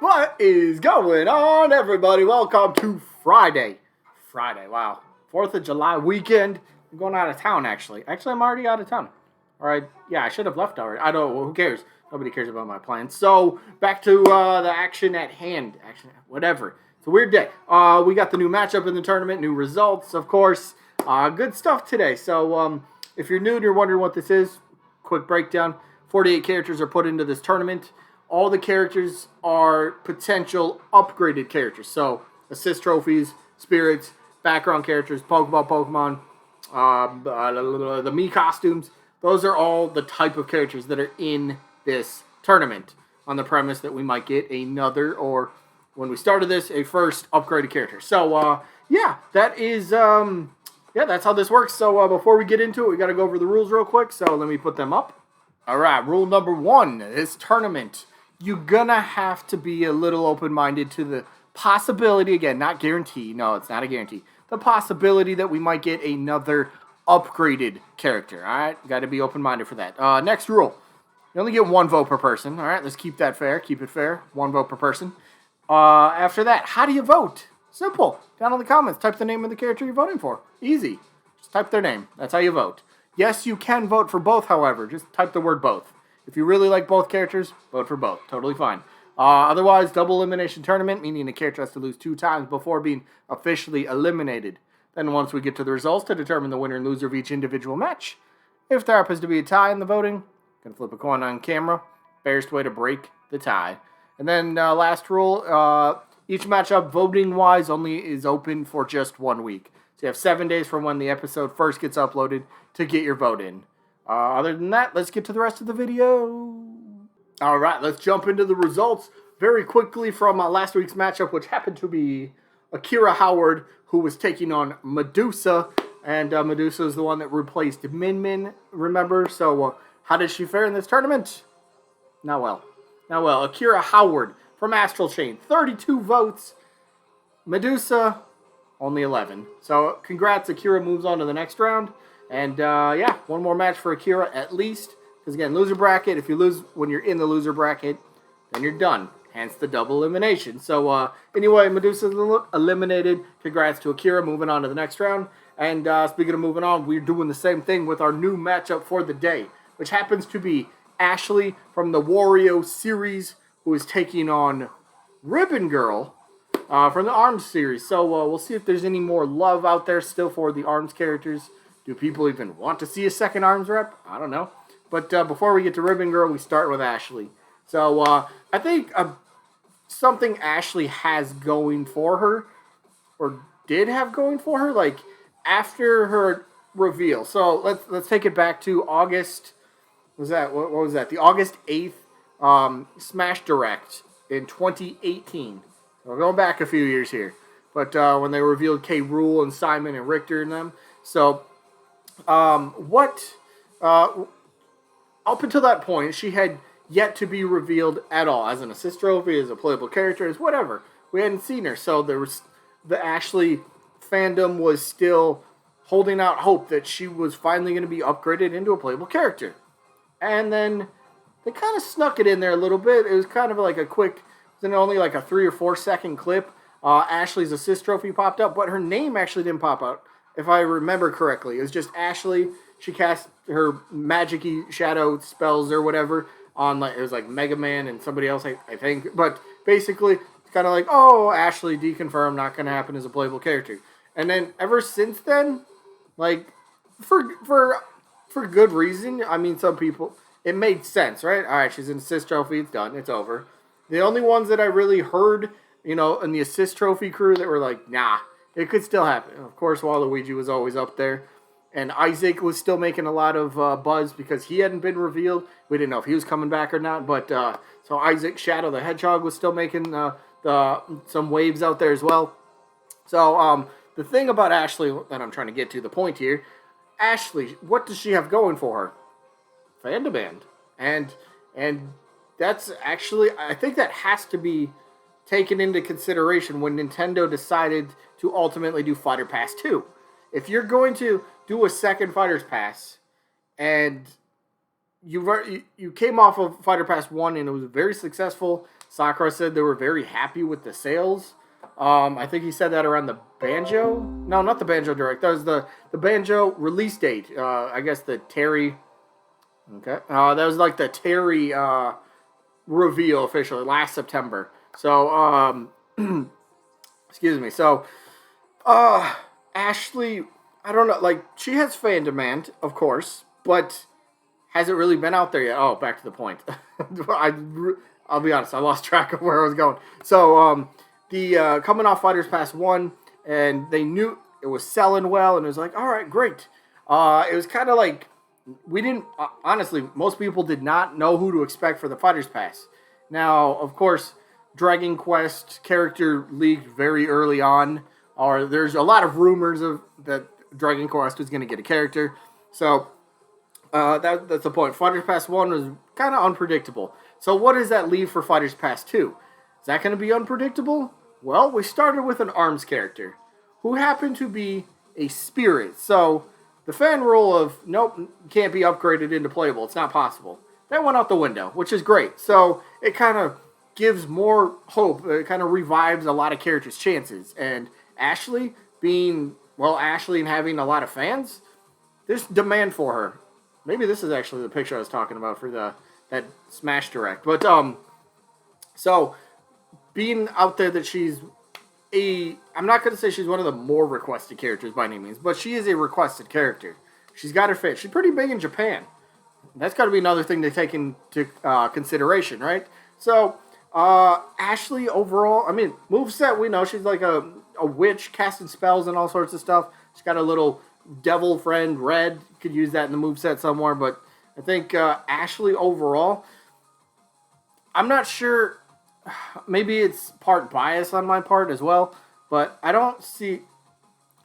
What is going on, everybody? Welcome to Friday. Wow. 4th of July weekend. I'm going out of town, actually. I'm already out of town. Alright, yeah, I should have left already. I don't, well, who cares? Nobody cares about my plans. So, back to the action at hand. Whatever. It's a weird day. We got the new matchup in the tournament, new results, of course. Good stuff today. So, if you're new and you're wondering what this is, quick breakdown. 48 characters are put into this tournament. All the characters are potential upgraded characters. So, assist trophies, spirits, background characters, Pokemon, the Mii costumes. Those are all the type of characters that are in this tournament. On the premise that we might get another, or when we started this, a first upgraded character. So, yeah, that is, that's how this works. So, before we get into it, we got to go over the rules real quick. So, let me put them up. All right, rule number 1, this tournament. You're gonna have to be a little open-minded to the possibility, again, not guarantee, no, it's not a guarantee, the possibility that we might get another upgraded character, alright? Got to be open-minded for that. Next rule, you only get 1 vote per person, alright? Let's keep that fair, keep it fair, 1 vote per person. After that, how do you vote? Simple, down in the comments, type the name of the character you're voting for. Easy, just type their name, that's how you vote. Yes, you can vote for both, however, just type the word both. If you really like both characters, vote for both. Totally fine. Otherwise, double elimination tournament, meaning a character has to lose 2 times before being officially eliminated. Then once we get to the results to determine the winner and loser of each individual match, if there happens to be a tie in the voting, going to flip a coin on camera. Fairest way to break the tie. And then last rule, each matchup voting-wise only is open for just 1 week. So you have 7 days from when the episode first gets uploaded to get your vote in. Other than that, let's get to the rest of the video. Alright, let's jump into the results very quickly from last week's matchup, which happened to be Akira Howard, who was taking on Medusa. And Medusa is the one that replaced Min Min, remember? So, how did she fare in this tournament? Not well. Not well. Akira Howard from Astral Chain, 32 votes. Medusa, only 11. So, congrats, Akira moves on to the next round. And, yeah, 1 more match for Akira at least. Because, again, loser bracket, if you lose when you're in the loser bracket, then you're done. Hence the double elimination. So, anyway, Medusa's eliminated. Congrats to Akira, moving on to the next round. And, speaking of moving on, we're doing the same thing with our new matchup for the day, which happens to be Ashley from the Wario series, who is taking on Ribbon Girl from the ARMS series. So, we'll see if there's any more love out there still for the ARMS characters. Do people even want to see a second ARMS rep? I don't know. But before we get to Ribbon Girl, we start with Ashley. So I think something Ashley has going for her, or did have going for her, like after her reveal. So let's take it back to August. What was that? The August 8th Smash Direct in 2018. So we're going back a few years here. But when they revealed K. Rool and Simon and Richter and them. So up until that point, she had yet to be revealed at all as an assist trophy, as a playable character, as whatever. We hadn't seen her, so there was the Ashley fandom was still holding out hope that she was finally going to be upgraded into a playable character. And then they kind of snuck it in there a little bit. It was kind of like a quick, only like a 3 or 4 second clip. Ashley's assist trophy popped up, but her name actually didn't pop out. If I remember correctly, it was just Ashley. She cast her magic-y shadow spells or whatever on, like, it was like Mega Man and somebody else, I think. But basically, it's kind of like, oh, Ashley deconfirmed, not going to happen as a playable character. And then ever since then, like, for good reason. I mean, some people, it made sense, right? All right, she's an assist trophy. It's done. It's over. The only ones that I really heard, in the assist trophy crew that were like, nah. It could still happen. Of course, Waluigi was always up there. And Isaac was still making a lot of buzz because he hadn't been revealed. We didn't know if he was coming back or not. But so Isaac Shadow the Hedgehog was still making some waves out there as well. So the thing about Ashley that I'm trying to get to, the point here, Ashley, what does she have going for her? Fandom band. And that's actually, I think that has to be taken into consideration when Nintendo decided to ultimately do Fighter Pass 2. If you're going to do a second Fighter's Pass, and you came off of Fighter Pass 1 and it was very successful, Sakura said they were very happy with the sales. I think he said that around the Banjo. No, not the Banjo Direct. That was the Banjo release date. I guess the Terry. Okay. That was like the Terry reveal officially last September. So, excuse me. So, Ashley, I don't know. Like, she has fan demand, of course, but has it really been out there yet? Oh, back to the point. I'll be honest. I lost track of where I was going. So, the coming off Fighters Pass 1, and they knew it was selling well, and it was like, all right, great. It was kind of like, we didn't, honestly, most people did not know who to expect for the Fighters Pass. Now, of course, Dragon Quest character leaked very early on, or there's a lot of rumors of that Dragon Quest was going to get a character. So, that's the point. Fighters Pass 1 was kind of unpredictable. So what does that leave for Fighters Pass 2? Is that going to be unpredictable? Well, we started with an ARMS character who happened to be a spirit. So the fan rule of, nope, can't be upgraded into playable. It's not possible. That went out the window, which is great. So it kind of gives more hope. It kind of revives a lot of characters' chances. And Ashley being, well, Ashley and having a lot of fans, there's demand for her. Maybe this is actually the picture I was talking about for that Smash Direct. But, so being out there that she's I'm not going to say she's one of the more requested characters by any means, but she is a requested character. She's got her fit. She's pretty big in Japan. That's got to be another thing to take into consideration, right? So, Ashley overall, I mean, moveset, we know she's like a witch casting spells and all sorts of stuff. She's got a little devil friend, Red. Could use that in the moveset somewhere, but I think Ashley overall, I'm not sure. Maybe it's part bias on my part as well, but I don't see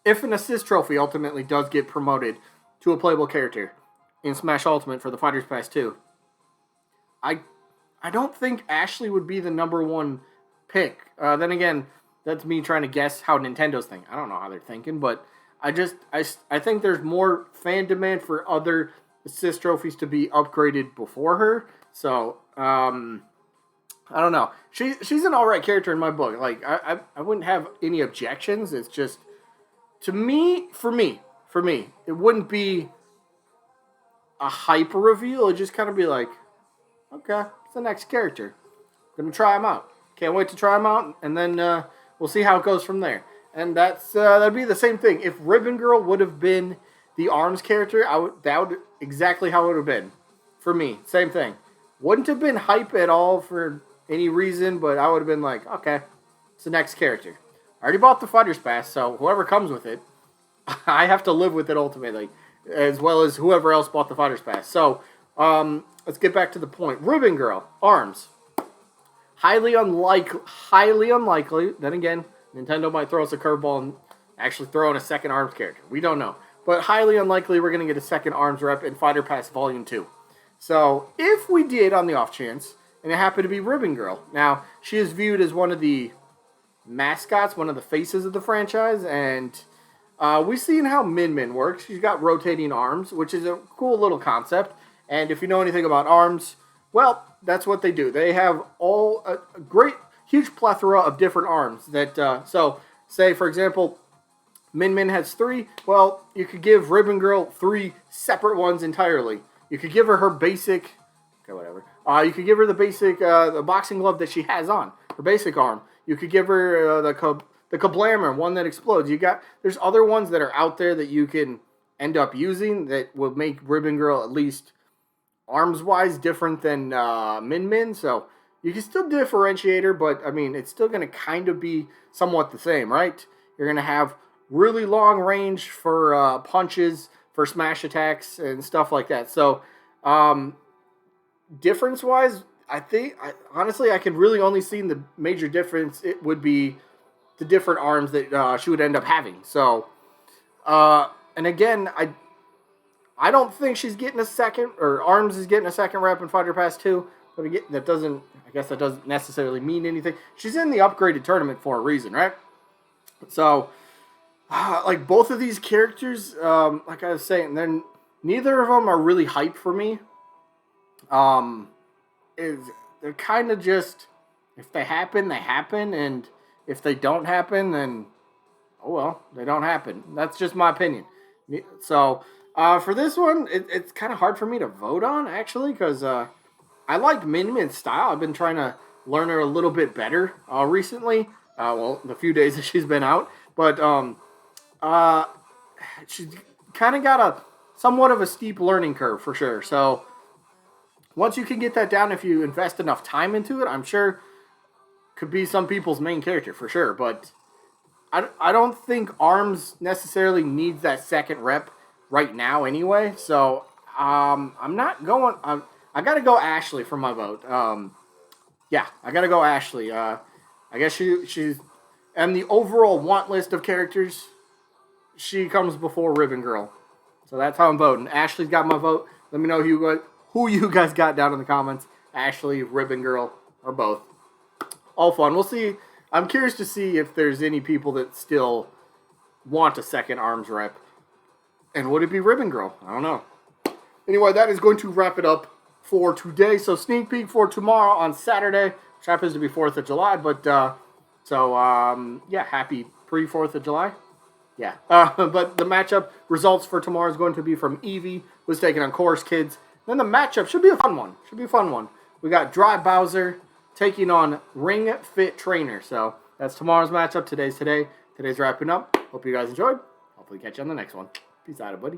if an assist trophy ultimately does get promoted to a playable character in Smash Ultimate for the Fighters Pass 2. I don't think Ashley would be the number one pick. Then again, that's me trying to guess how Nintendo's thinking. I don't know how they're thinking, but I think there's more fan demand for other assist trophies to be upgraded before her. So, I don't know. She's an alright character in my book. Like, I wouldn't have any objections. It's just, for me, it wouldn't be a hype reveal. It'd just kind of be like, okay, it's the next character. I'm going to try him out. Can't wait to try him out, and then we'll see how it goes from there. And that'd be the same thing. If Ribbon Girl would have been the ARMS character, that would exactly how it would have been. For me, same thing. Wouldn't have been hype at all for any reason, but I would have been like, okay, it's the next character. I already bought the Fighters Pass, so whoever comes with it, I have to live with it ultimately, as well as whoever else bought the Fighters Pass. So, let's get back to the point. Ribbon Girl, ARMS. Highly unlikely. Then again, Nintendo might throw us a curveball and actually throw in a second ARMS character. We don't know. But highly unlikely we're going to get a second ARMS rep in Fighter Pass Volume 2. So, if we did, on the off chance, and it happened to be Ribbon Girl. Now, she is viewed as one of the mascots, one of the faces of the franchise, and we've seen how Min Min works. She's got rotating arms, which is a cool little concept. And if you know anything about arms, well, that's what they do. They have all a great, huge plethora of different arms. So, say, for example, Min Min has 3. Well, you could give Ribbon Girl 3 separate ones entirely. You could give her basic... Okay, whatever. You could give her the basic, the boxing glove that she has on, her basic arm. You could give her the Kablammer, one that explodes. There's other ones that are out there that you can end up using that will make Ribbon Girl at least arms-wise different than Min Min. So you can still differentiate her, but I mean, it's still going to kind of be somewhat the same, right? You're going to have really long range for punches, for smash attacks, and stuff like that. So, difference-wise, honestly, I could really only see the major difference. It would be the different arms that she would end up having. So, and again, I don't think she's getting a second, or ARMS is getting a second rep in Fighter Pass 2. But again, that doesn't necessarily mean anything. She's in the upgraded tournament for a reason, right? So, like both of these characters, like I was saying, then neither of them are really hype for me. They're kind of just If they happen, they happen, and if they don't happen, then oh well, they don't happen. That's just my opinion. So for this one, it's kind of hard for me to vote on actually because I like Min Min's style. I've been trying to learn her a little bit better recently. Well, the few days that she's been out, but uh, she's kind of got a somewhat of a steep learning curve for sure. So once you can get that down, if you invest enough time into it, I'm sure could be some people's main character for sure. But I don't think Arms necessarily needs that second rep right now anyway. So I'm not going. I got to go Ashley for my vote. Yeah, I got to go Ashley. I guess she's and the overall want list of characters, she comes before Ribbon Girl. So that's how I'm voting. Ashley's got my vote. Let me know who you guys got down in the comments. Ashley, Ribbon Girl, or both. All fun. We'll see. I'm curious to see if there's any people that still want a second Arms rep. And would it be Ribbon Girl? I don't know. Anyway, that is going to wrap it up for today. So sneak peek for tomorrow on Saturday, which happens to be 4th of July. But, yeah, happy pre-4th of July. Yeah. But the matchup results for tomorrow is going to be from Eevee, who's taking on Chorus Kids. Then the matchup should be a fun one. We got Dry Bowser taking on Ring Fit Trainer. So that's tomorrow's matchup. Today's wrapping up. Hope you guys enjoyed. Hopefully catch you on the next one. Peace out, buddy.